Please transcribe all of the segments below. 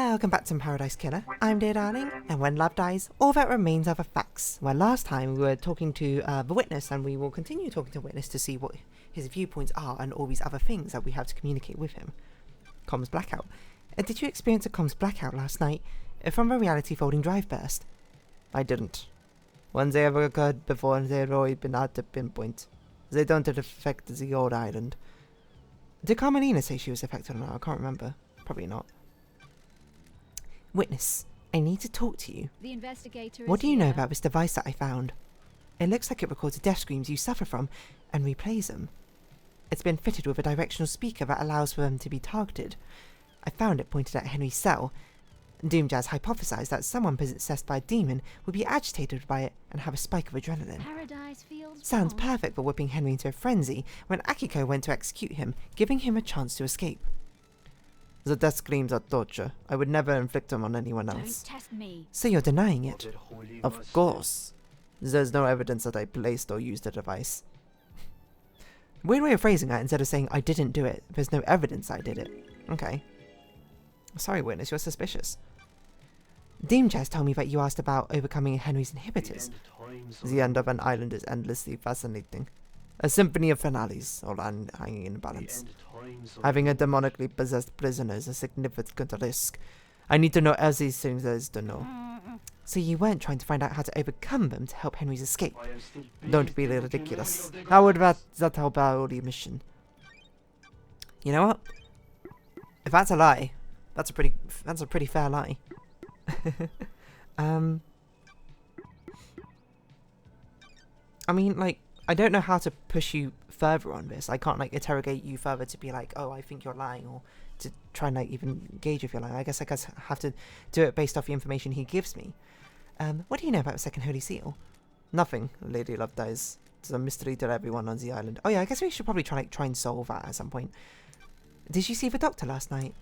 Welcome back to Paradise Killer. I'm Dear Darling, and when love dies, all that remains are the facts. Well, last time we were talking to the witness, and we will continue talking to the witness to see what his viewpoints are and all these other things that we have to communicate with him. Comms blackout. Did you experience a comms blackout last night from a reality folding drive burst? I didn't. When they ever occurred before, they've always been hard to pinpoint. They don't affect the old island. Did Carmelina say she was affected or not? I can't remember. Probably not. Witness, I need to talk to you. The investigator What do you know here. about this device that I found? It looks like it records the death screams you suffer from and replays them. It's been fitted with a directional speaker that allows for them to be targeted. I found it pointed at Henry's cell. Doomjazz hypothesized that someone possessed by a demon would be agitated by it and have a spike of adrenaline. Paradise feels Sounds wrong. perfect for whipping Henry into a frenzy when Akiko went to execute him, giving him a chance to escape. The death screams are torture. I would never inflict them on anyone else. Don't test me. So you're denying it? Of course. There's no evidence that I placed or used the device. Weird way of phrasing that instead of saying I didn't do it. There's no evidence I did it. Okay. Sorry, witness, you're suspicious. Doomjazz told me that you asked about overcoming Henry's inhibitors. The end of an island is endlessly fascinating. A symphony of finales, all hanging in balance. Having a demonically possessed prisoner is a significant risk. I need to know all these things there is to know. So you weren't trying to find out how to overcome them to help Henry's escape? Don't be ridiculous. How would that help our only mission? You know what? If that's a lie, that's a pretty fair lie. I mean, like, I don't know how to push you further on this. I can't, like, interrogate you further to be like, oh, I think you're lying, or to try and, like, even gauge if you're lying. I guess I have to do it based off the information he gives me. What do you know about the second Holy Seal? Nothing, Lady Love Dies. It's a mystery to everyone on the island. Oh yeah, I guess we should probably try and solve that at some point. Did you see the doctor last night?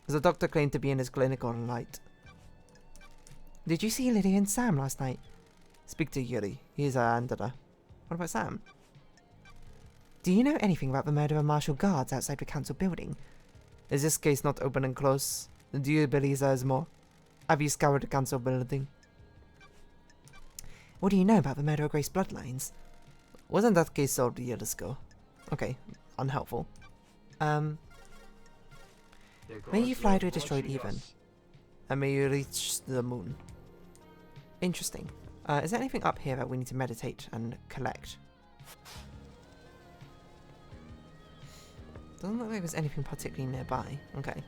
The doctor claimed to be in his clinic all night. Did you see Lydia and Sam last night? Speak to Yuri. He's our handler. What about Sam? Do you know anything about the murder of martial guards outside the council building? Is this case not open and close? Do you believe there is more? Have you scoured the council building? What do you know about the murder of Grace bloodlines? Wasn't that case solved years ago? Okay, unhelpful. May you fly to a destroyed even. And may you reach the moon. Interesting. Is there anything up here that we need to meditate and collect? Doesn't look like there's anything particularly nearby. Okay.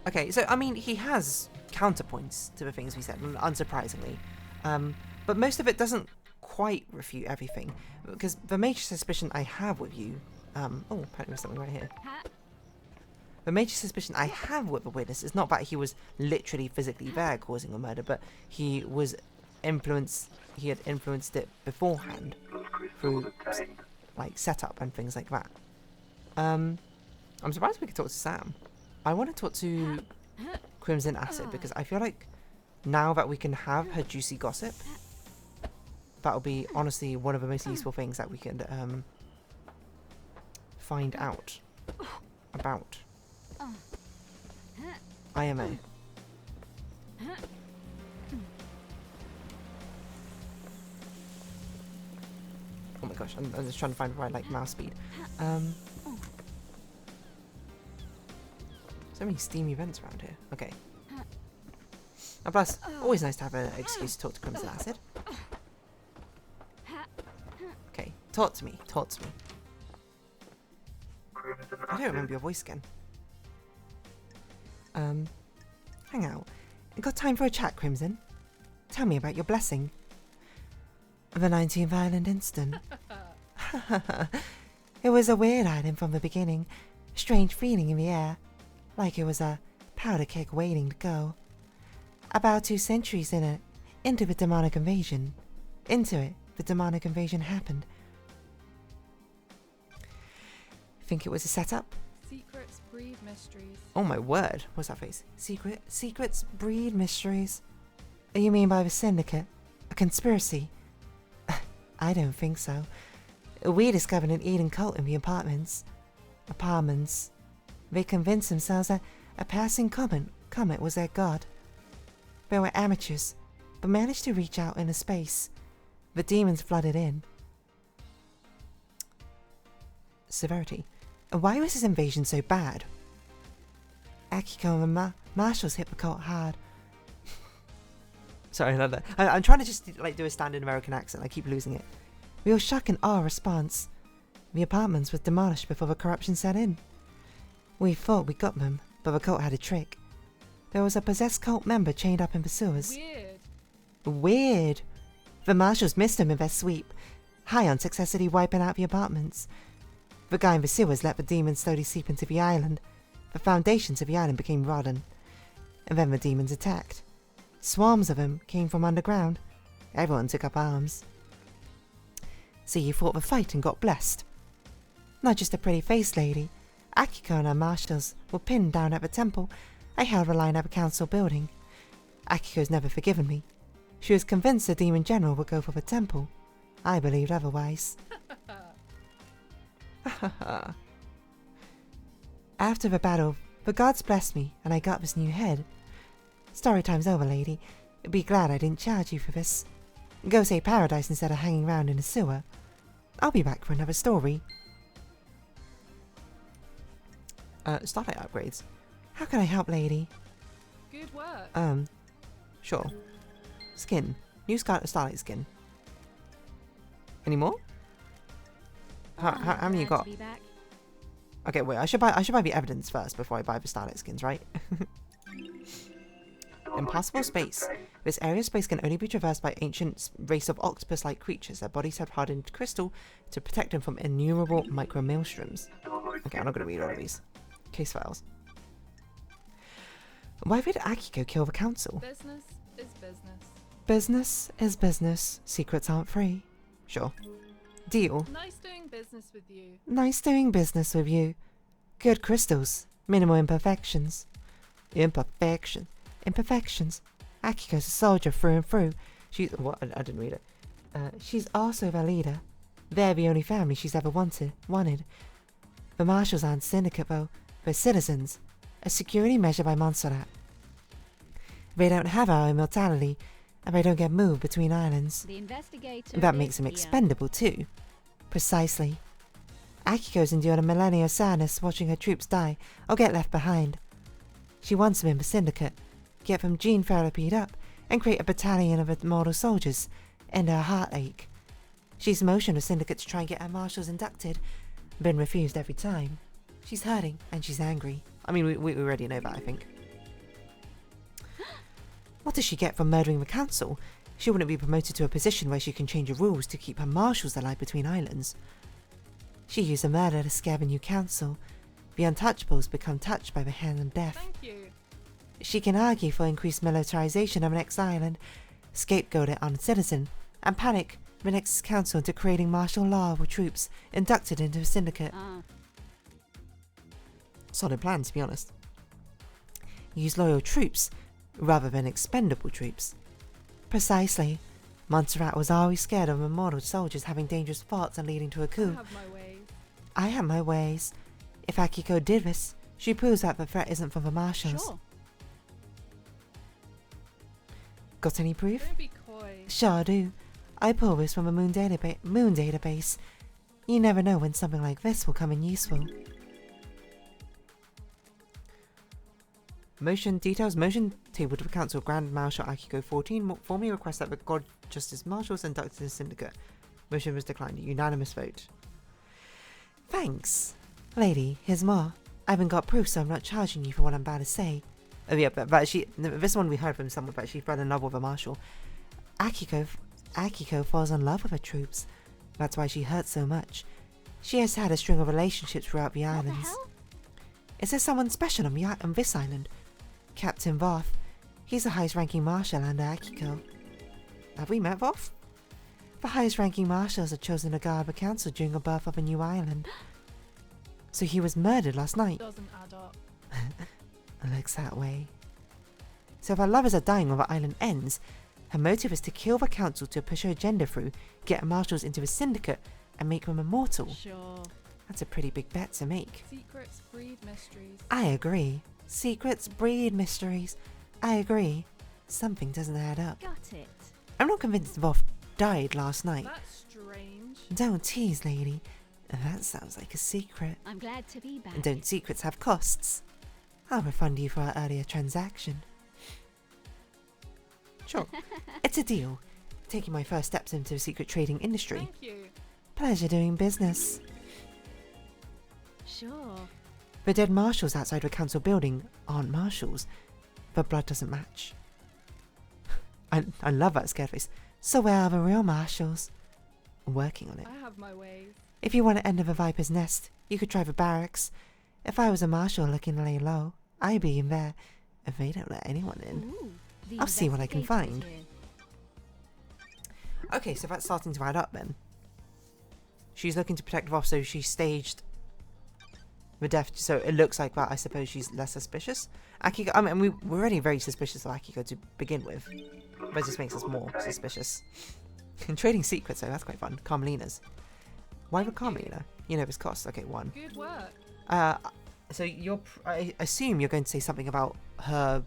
Okay, so, I mean, he has counterpoints to the things we said, unsurprisingly. But most of it doesn't quite refute everything. Because the major suspicion I have with you... oh, apparently there's something right here. The major suspicion I have with the witness is not that he was literally physically there causing a murder, but he had influenced it beforehand through, like, setup and things like that. I'm surprised we could talk to Sam. I want to talk to Crimson Acid because I feel like now that we can have her juicy gossip, that'll be honestly one of the most useful things that we can find out about. IMA. Oh my gosh, I'm just trying to find the right, like, mouse speed. So many Steam events around here. Okay. And plus, always nice to have an excuse to talk to Crimson Acid. Okay, talk to me, talk to me. I don't remember your voice again. Hang out. Got time for a chat, Crimson? Tell me about your blessing. The 19th Island incident. It was a weird island from the beginning. Strange feeling in the air. Like it was a powder keg waiting to go. About 2 centuries into the demonic invasion. Into it, the demonic invasion happened. Think it was a setup? Secrets breed mysteries. Oh my word, what's that face? Secrets breed mysteries. You mean by the syndicate? A conspiracy? I don't think so. We discovered an Eden cult in the apartments. They convinced themselves that A passing comet was their god. They were amateurs, but managed to reach out into space. The demons flooded in. Severity. Why was this invasion so bad? Akiko and the marshals hit the cult hard. Sorry, I love that. I'm trying to just like do a standard American accent. I keep losing it. We were shocked and awe response. The apartments were demolished before the corruption set in. We thought we got them, but the cult had a trick. There was a possessed cult member chained up in the sewers. Weird. The marshals missed him in their sweep, high on successfully wiping out the apartments. The guy in the sewers let the demons slowly seep into the island. The foundations of the island became rotten, and then the demons attacked. Swarms of them came from underground. Everyone took up arms. So you fought the fight and got blessed. Not just a pretty face lady. Akiko and her marshals were pinned down at the temple. I held the line at the council building. Akiko's never forgiven me. She was convinced the demon general would go for the temple. I believed otherwise. After the battle, the gods blessed me and I got this new head. Story time's over, lady. Be glad I didn't charge you for this. Go say paradise instead of hanging around in a sewer. I'll be back for another story. Starlight upgrades. How can I help, lady? Good work. Sure. Skin. New Starlight skin. Any more? How many you got? Okay, wait. I should buy the evidence first before I buy the Starlight skins, right? Impossible space. This area of space can only be traversed by ancient race of octopus-like creatures. Their bodies have hardened crystal to protect them from innumerable micro maelstroms. Okay, I'm not going to read all of these. Case files. Why did Akiko kill the council? Business is business. Business is business. Secrets aren't free. Sure. Deal. Nice doing business with you. Nice doing business with you. Good crystals. Minimal imperfections. Imperfections. Akiko's a soldier through and through. She's... What? I didn't read it. She's also their leader. They're the only family she's ever wanted. The marshals aren't syndicate, though. They're citizens. A security measure by Montserrat. They don't have our immortality, and they don't get moved between islands. The investigator That makes them expendable, too. Precisely. Akiko's endured a millennia of sadness watching her troops die or get left behind. She wants them in the syndicate, get them gene therapied up, and create a battalion of immortal soldiers, end her heartache. She's motioned the syndicate to try and get her marshals inducted, been refused every time. She's hurting, and she's angry. I mean, we already know that, I think. What does she get from murdering the council? She wouldn't be promoted to a position where she can change the rules to keep her marshals alive between islands. She used a murder to scare the new council. The untouchables become touched by the hand of death. Thank you. She can argue for increased militarization of the next island, scapegoat it on a citizen, and panic the next council into creating martial law with troops inducted into the syndicate. Solid plan, to be honest. Use loyal troops rather than expendable troops. Precisely. Montserrat was always scared of immortal soldiers having dangerous thoughts and leading to a coup. I have my ways. If Akiko did this, she proves that the threat isn't from the marshals. Sure. Got any proof? Don't be coy. Sure do. I pull this from a moon database. You never know when something like this will come in useful. Motion details. Motion table to the council. Grand Marshal Akiko 14 formally requests that the God Justice Marshals inducted the syndicate. Motion was declined. Unanimous vote. Thanks. Lady, here's more. I haven't got proof, so I'm not charging you for what I'm about to say. Oh yeah, but this one we heard from someone, but she fell in love with a marshal. Akiko falls in love with her troops. That's why she hurts so much. She has had a string of relationships throughout the islands. What the hell? Is there someone special on this island? Captain Voth. He's the highest ranking marshal under Akiko. Have we met Voth? The highest ranking marshals are chosen to guard the council during the birth of a new island. So he was murdered last night. Doesn't add up. It looks that way. So if her lovers are dying when the island ends, her motive is to kill the council to push her agenda through, get her marshals into a syndicate, and make them immortal. Sure. That's a pretty big bet to make. Secrets breed mysteries. I agree. Secrets breed mysteries. I agree. Something doesn't add up. Got it. I'm not convinced Voth died last night. That's strange. Don't tease, lady. That sounds like a secret. I'm glad to be back. And don't secrets have costs? I'll refund you for our earlier transaction. Sure. It's a deal. Taking my first steps into the secret trading industry. Thank you. Pleasure doing business. Sure. The dead marshals outside the council building aren't marshals. The blood doesn't match. I love that scared face. So where are the real marshals? I'm working on it. I have my ways. If you want to enter the Viper's Nest, you could try the barracks. If I was a marshal looking to lay low, I'd be in there. If they don't let anyone in. Ooh, the I'll see what I can investigator is find. here. Okay, so that's starting to add up then. She's looking to protect Voth, so she staged the death, so it looks like that. I suppose she's less suspicious. Akiko, I mean, we're already very suspicious of Akiko to begin with, but it just makes us more suspicious. And trading secrets, though, that's quite fun. Carmelina's. Why would Carmelina? You know this costs. Okay, 1. Good work. So I assume you're going to say something about her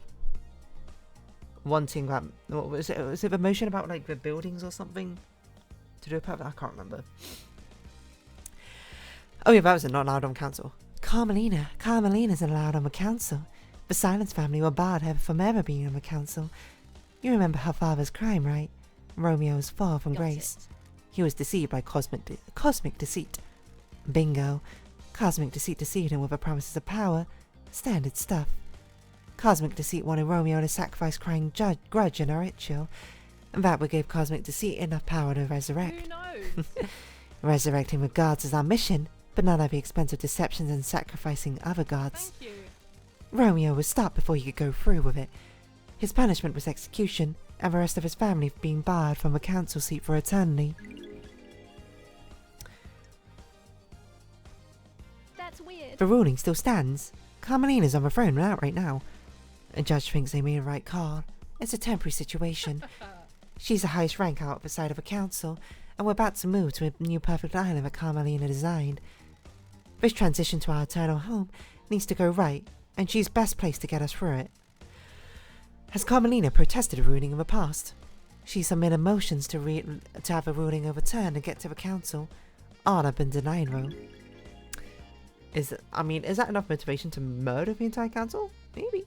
wanting that. What was it? Was it the motion about like the buildings or something to do with that? I can't remember. Oh yeah, that was not allowed on council. Carmelina's allowed on the council. The Silence family were barred from ever being on the council. You remember her father's crime, right? Romeo's fall from Got grace. it. He was deceived by cosmic deceit. Bingo. Cosmic deceit deceived him with the promises of power. Standard stuff. Cosmic deceit wanted Romeo to sacrifice crying grudge in a ritual. And that would give cosmic deceit enough power to resurrect. Who knows? Resurrecting the gods is our mission, but not at the expense of deceptions and sacrificing other gods. Thank you. Romeo was stopped before he could go through with it. His punishment was execution, and the rest of his family being barred from the council seat for eternity. That's weird. The ruling still stands. Carmelina's on the throne right now. A judge thinks they made a right call. It's a temporary situation. She's the highest rank out of the side of the council, and we're about to move to a new perfect island that Carmelina designed. This transition to our eternal home needs to go right, and she's best placed to get us through it. Has Carmelina protested a ruling in the past? She submitted motions to have the ruling overturned and get to the council. All have been denied though. Is that enough motivation to murder the entire council? Maybe.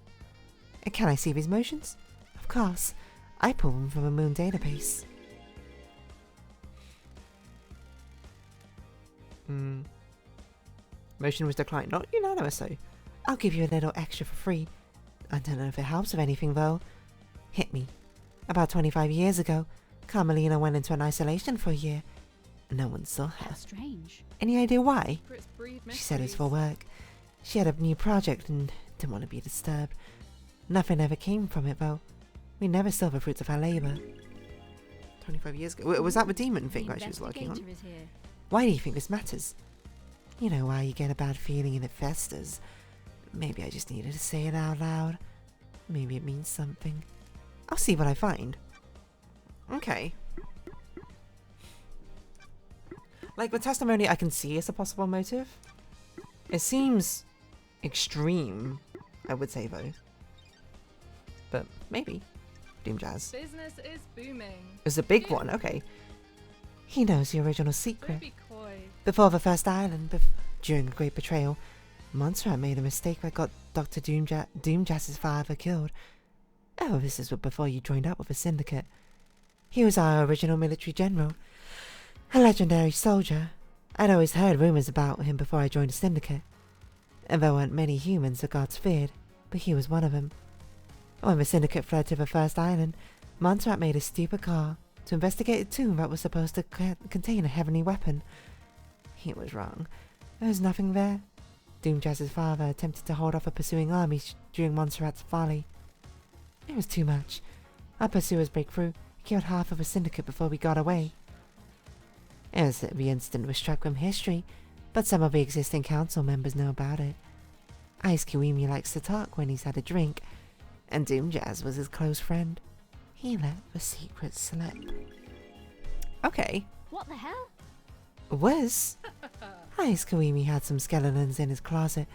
And can I see these motions? Of course. I pulled them from a moon database. Motion was declined. Not unanimous though. I'll give you a little extra for free. I don't know if it helps with anything though. Hit me. About 25 years ago, Carmelina went into an isolation for a year. No one saw her. How strange. Any idea why? Secrets breed She said it was mysteries. for work. She had a new project and didn't want to be disturbed. Nothing ever came from it though. We never saw the fruits of her labour. 25 years ago. Was that the demon thing The that she was working on? investigator is here. Why do you think this matters? You know why you get a bad feeling and it festers. Maybe I just needed to say it out loud. Maybe it means something. I'll see what I find. Okay. Like, the testimony I can see as a possible motive. It seems extreme, I would say, though. But maybe. Doom Jazz. Business is booming. It's a big one, okay. He knows the original Don't secret. be coy. Before the first island, during a great betrayal, Montserrat made a mistake that got Dr. Doomjazz's father killed. Oh, this is before you joined up with the syndicate. He was our original military general. A legendary soldier. I'd always heard rumors about him before I joined the syndicate. And there weren't many humans the gods feared, but he was one of them. When the syndicate fled to the first island, Montserrat made a stupid call to investigate a tomb that was supposed to contain a heavenly weapon. He was wrong. There was nothing there. Doomjazz's father attempted to hold off a pursuing army during Montserrat's folly. It was too much. Our pursuers break through, killed half of the syndicate before we got away. As the incident was struck from history, but some of the existing council members know about it. Ice Kiwimi likes to talk when he's had a drink, and Doomjazz was his close friend. He let the secret slip. Okay. What the hell? Was Ice Kiwimi had some skeletons in his closet.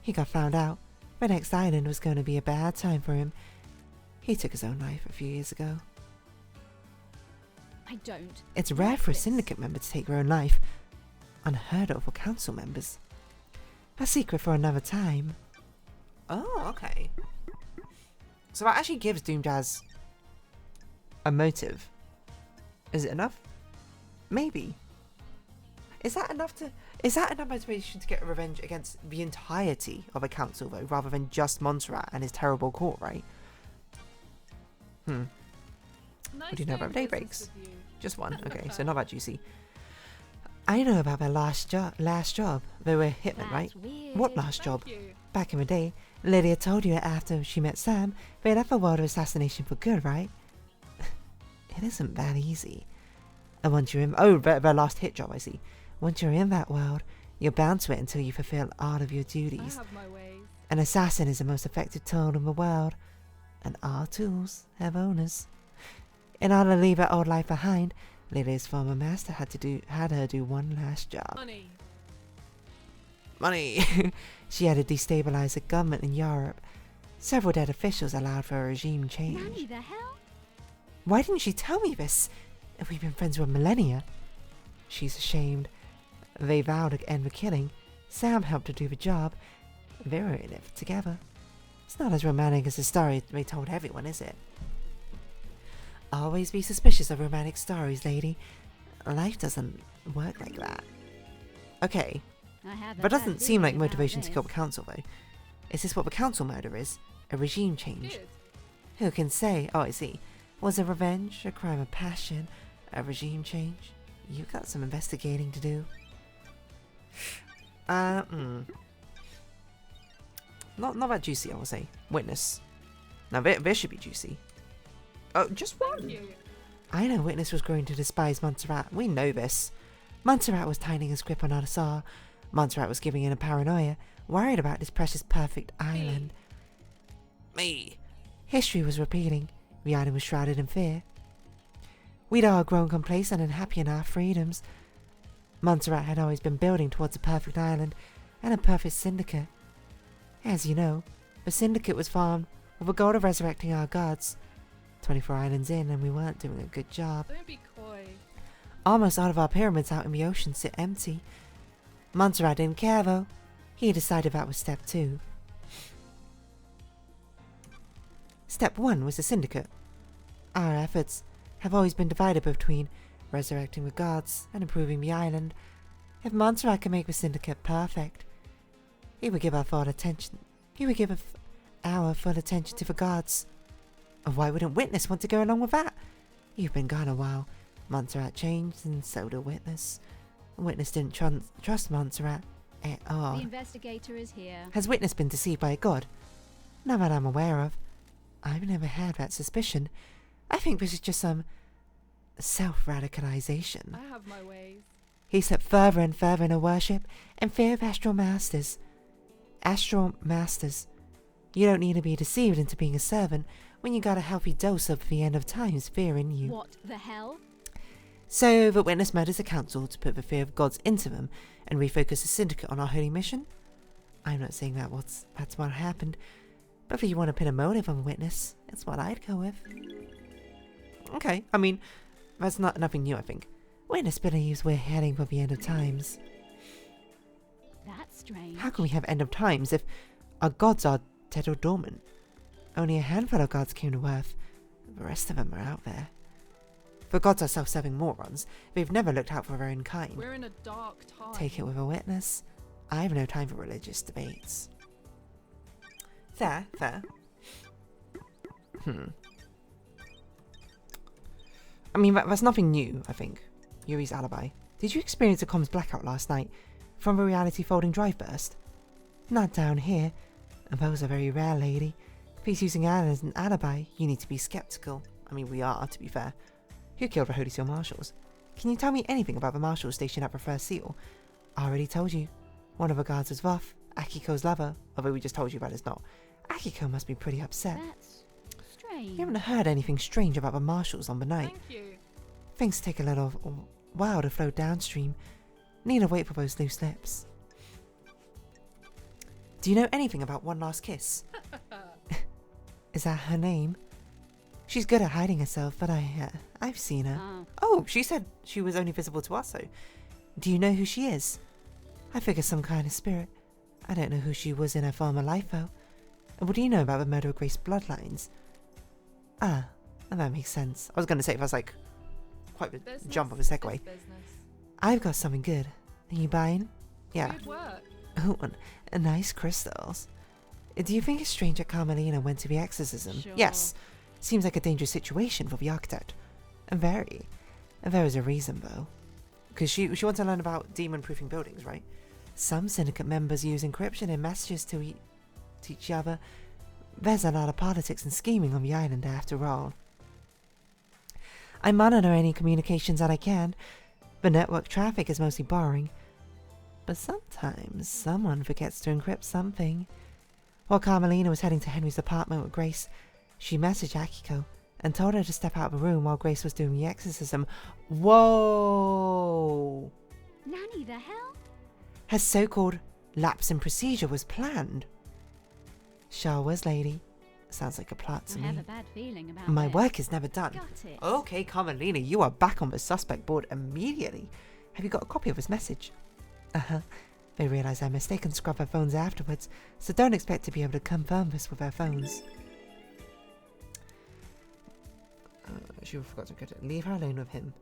He got found out, My next island was going to be a bad time for him. He took his own life a few years ago. I don't. It's rare like for a this. syndicate member to take their own life. Unheard of for council members. A secret for another time. Oh, okay. So that actually gives Doomjazz a motive. Is it enough? Maybe. Is that enough motivation to get revenge against the entirety of a council, though, rather than just Montserrat and his terrible court, right? Nice What do you know about doing daybreaks? business with you. Just one. Okay, so not that juicy. I know about their last job. They were hitmen, That's right? weird. What last job? Thank you. Back in the day, Lydia told you that after she met Sam, they left the world of assassination for good, right? It isn't that easy. And once you're in... Oh, their last hit job, I see. Once you're in that world, you're bound to it until you fulfill all of your I duties. have my ways. An assassin is the most effective tool in the world, and all tools have owners. In order to leave her old life behind, Lydia's former master had her do one last job. Money! She had to destabilize the government in Europe. Several dead officials allowed for a regime change. Nanny, the hell? Why didn't she tell me this? If we've been friends for millennia. She's ashamed. They vowed to end the killing. Sam helped her do the job. They were in it together. It's not as romantic as the story they told everyone, is it? Always be suspicious of romantic stories, lady. Life doesn't work like that. Okay, I have a that bad doesn't seem like feeling about motivation to kill the this. council, though. Is this what the council murder is? A regime change? Good. Who can say? Oh, I see. Was it revenge, a crime of passion, a regime change? You got some investigating to do. Not that juicy, I will say. Witness. Now, this should be juicy. Oh, just one. Thank you. I know Witness was growing to despise Montserrat. We know this. Montserrat was tightening his grip on Anassar. Montserrat was giving in a paranoia, worried about this precious perfect island. Me. History was repeating. The island was shrouded in fear. We'd all grown complacent and happy in our freedoms. Montserrat had always been building towards a perfect island and a perfect syndicate. As you know, the syndicate was formed with the goal of resurrecting our gods. 24 islands in and we weren't doing a good job. Don't be coy. Almost all of our pyramids out in the ocean sit empty. Montserrat didn't care though. He decided that was step 2. Step 1 was the syndicate. Our efforts have always been divided between resurrecting the gods and improving the island. If Montserrat can make the syndicate perfect, he would give our full attention. He would give our full attention to the gods. Why wouldn't Witness want to go along with that? You've been gone a while. Montserrat changed, and so did Witness. Witness didn't trust Montserrat at all. The investigator is here. Has Witness been deceived by a god? Not that I'm aware of. I've never had that suspicion. I think this is just some self-radicalization. I have my ways. He slipped further and further in her worship and fear of astral masters. Astral masters. You don't need to be deceived into being a servant when you got a healthy dose of the end of times fear in you. What the hell? So the Witness murders the council to put the fear of gods into them and refocus the syndicate on our holy mission? I'm not saying that's what happened, but if you want to pin a motive on the Witness, it's what I'd go with. Okay, I mean, that's nothing new, I think. Witness believes we're heading for the end of times. That's strange. How can we have end of times if our gods are dead or dormant? Only a handful of gods came to Earth. The rest of them are out there. The gods are self-serving morons. They've never looked out for their own kind. We're in a dark time. Take it with a Witness. I have no time for religious debates. Fair. I mean, that's nothing new, I think. Yuri's alibi. Did you experience a comms blackout last night from the reality folding drive burst? Not down here. And those are very rare, lady. If he's using Anna as an alibi, you need to be skeptical. I mean, we are, to be fair. Who killed the Holy Seal Marshals? Can you tell me anything about the Marshals stationed at the First Seal? I already told you. One of the guards was Voth, Akiko's lover, although we just told you that it's not. Akiko must be pretty upset. That's strange. You haven't heard anything strange about the Marshals on the night. Thank you. Things take a little while to flow downstream. Need to wait for those loose lips. Do you know anything about One Last Kiss? Is that her name? She's good at hiding herself, but I've seen her. Oh, she said she was only visible to us, so. Do you know who she is? I figure some kind of spirit. I don't know who she was in her former life, though. What do you know about the murder of Grace bloodlines? Ah, that makes sense. I was going to say if I was like, quite a jump of a segue. I've got something good. Are you buying? Yeah. Good work. Oh, and nice crystals. Do you think it's strange that Carmelina went to the exorcism? Sure. Yes. Seems like a dangerous situation for the architect. Very. There is a reason, though. Because she wants to learn about demon-proofing buildings, right? Some syndicate members use encryption in messages to each other. There's a lot of politics and scheming on the island, after all. I monitor any communications that I can. The network traffic is mostly boring. But sometimes someone forgets to encrypt something. While Carmelina was heading to Henry's apartment with Grace, she messaged Akiko and told her to step out of the room while Grace was doing the exorcism. Whoa! Nanny, the hell? Her so-called lapse in procedure was planned. Sure was, lady. Sounds like a plot to I me. have a bad feeling about My this. work is never done. Got it. Okay, Carmelina, you are back on the suspect board immediately. Have you got a copy of his message? Uh-huh. They realize their mistake and scrub their phones afterwards, so don't expect to be able to confirm this with their phones. She forgot to get it. Leave her alone with him.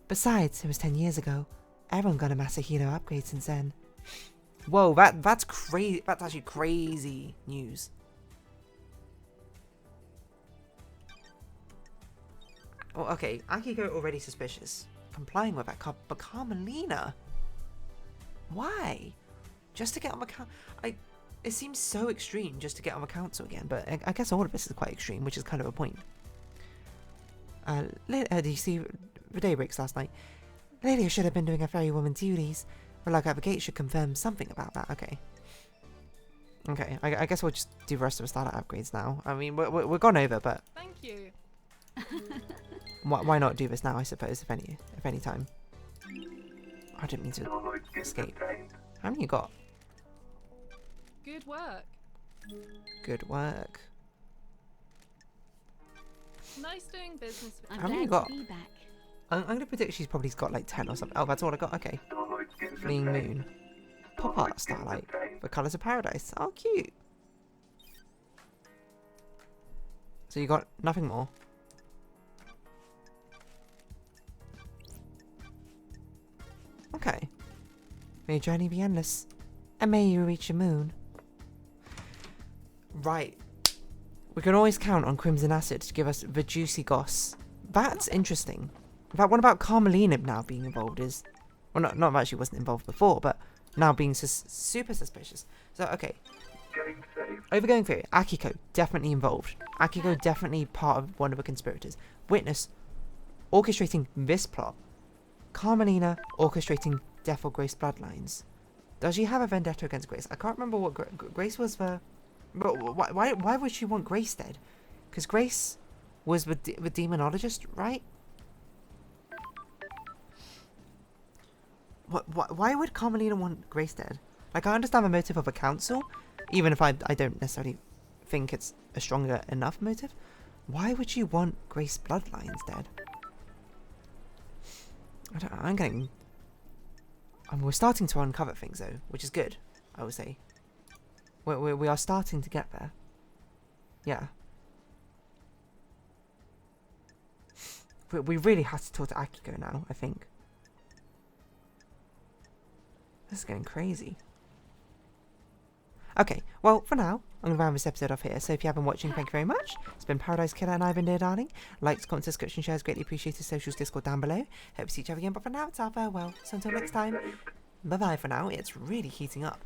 Besides, it was 10 years ago. Everyone got a Masahiro upgrade since then. Whoa, that's crazy. That's actually crazy news. Oh, okay, Akiko already suspicious. Complying with that, but Carmelina? Why? Just to get on the council? It seems so extreme just to get on the council again, but I guess all of this is quite extreme, which is kind of a point. Did you see the daybreaks last night? Lydia should have been doing her ferrywoman duties. Well, like at the gate should confirm something about that. Okay. Okay, I guess we'll just do the rest of the starter upgrades now. I mean, we're gone over, but Thank you. why not do this now? I suppose, if any time. I didn't mean to escape. How many you got? Good work. Good work. Nice doing business with I'm How many you glad got? to be back. I'm going to predict she's probably got like 10 or something. Oh, that's all I got. Okay. Fleeing Moon. Pop art Starlight. The Colours of Paradise. Oh, cute. So you got nothing more? Okay. May your journey be endless. And may you reach the moon. Right. We can always count on Crimson Acid to give us the juicy goss. That's interesting. In fact, what about Carmelina now being involved is... Well, not that she wasn't involved before, but now being super suspicious. So, okay. Overgoing theory. Akiko, definitely involved. Akiko, definitely part of one of the conspirators. Witness, orchestrating this plot. Carmelina, orchestrating death or Grace bloodlines. Does she have a vendetta against Grace? I can't remember what Grace was the... But why would she want Grace dead? Because Grace was the demonologist, right? Why would Carmelina want Grace dead? Like, I understand the motive of a council, even if I don't necessarily think it's a stronger enough motive. Why would she want Grace bloodlines dead? I'm getting... we're starting to uncover things, though, which is good, I would say. We are starting to get there. Yeah. We really have to talk to Akiko now, I think. This is getting crazy. Okay, well, for now, I'm going to round this episode off here. So if you have been watching, thank you very much. It's been Paradise Killer and I've been Dear Darling. Likes, comments, subscription, shares, greatly appreciated. Socials, Discord down below. Hope to see each other again, but for now, it's our farewell. So until next time, bye-bye for now. It's really heating up.